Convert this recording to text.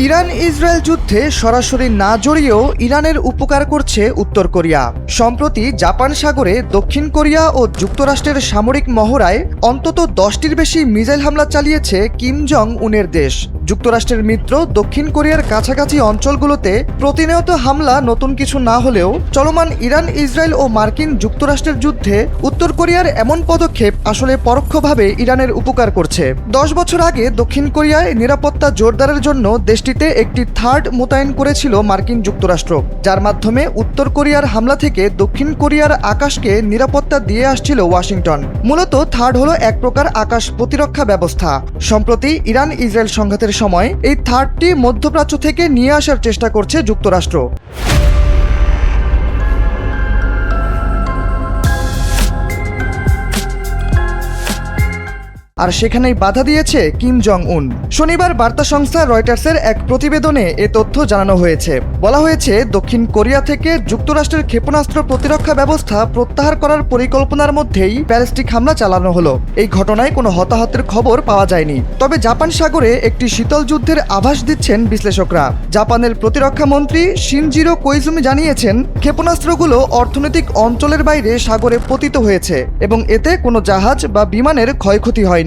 Iran Israel যুদ্ধে সরাসরি না জড়িয়েও ইরানের উপকার করছে উত্তর কোরিয়া। সম্প্রতি জাপান সাগরে দক্ষিণ কোরিয়া ও যুক্তরাষ্ট্রের সামরিক মহড়ায় অন্তত 10টির বেশি মিসাইল হামলা চালিয়েছে কিম জং উনের দেশ। যুক্তরাষ্ট্রের মিত্র দক্ষিণ কোরিয়ার কাছাকাছি অঞ্চলগুলোতে প্রতিনিয়ত হামলা নতুন কিছু না হলেও চলমান ইরান ইসরায়েল ও মার্কিন যুক্তরাষ্ট্রের যুদ্ধে উত্তর কোরিয়ার এমন পদক্ষেপ আসলে পরোক্ষভাবে ইরানের উপকার করছে। 10 বছর আগে দক্ষিণ কোরিয়ায় নিরাপত্তা জোরদারের জন্য দেশটিতে একটি থার্ড মোতায়েন করেছিল মার্কিন যুক্তরাষ্ট্র, যার মাধ্যমে উত্তর কোরিয়ার হামলা থেকে দক্ষিণ কোরিয়ার আকাশকে নিরাপত্তা দিয়ে আসছিল ওয়াশিংটন। মূলত থার্ড হলো এক প্রকার আকাশ প্রতিরক্ষা ব্যবস্থা। সম্প্রতি ইরান ইসরায়েল সংঘাতের সময় এই থার্ডটি মধ্যপ্রাচ্য থেকে নিয়ে আসার চেষ্টা করছে যুক্তরাষ্ট্র। আর সেখানেই বাধা দিয়েছে কিম জং উন। শনিবার বার্তা সংস্থা রয়টার্সের এক প্রতিবেদনে এ তথ্য জানানো হয়েছে। বলা হয়েছে, দক্ষিণ কোরিয়া থেকে যুক্তরাষ্ট্রের ক্ষেপণাস্ত্র প্রতিরক্ষা ব্যবস্থা প্রত্যাহার করার পরিকল্পনার মধ্যেই ব্যালিস্টিক হামলা চালানো হলো। এই ঘটনায় কোনো হতাহতের খবর পাওয়া যায়নি। তবে জাপান সাগরে একটি শীতল যুদ্ধের আভাস দিচ্ছেন বিশ্লেষকরা। জাপানের প্রতিরক্ষা মন্ত্রী শিনজিরো কোইজুমি জানিয়েছেন, ক্ষেপণাস্ত্রগুলো অর্থনৈতিক অঞ্চলের বাইরে সাগরে পতিত হয়েছে এবং এতে কোনো জাহাজ বা বিমানের ক্ষয়ক্ষতি হয়নি।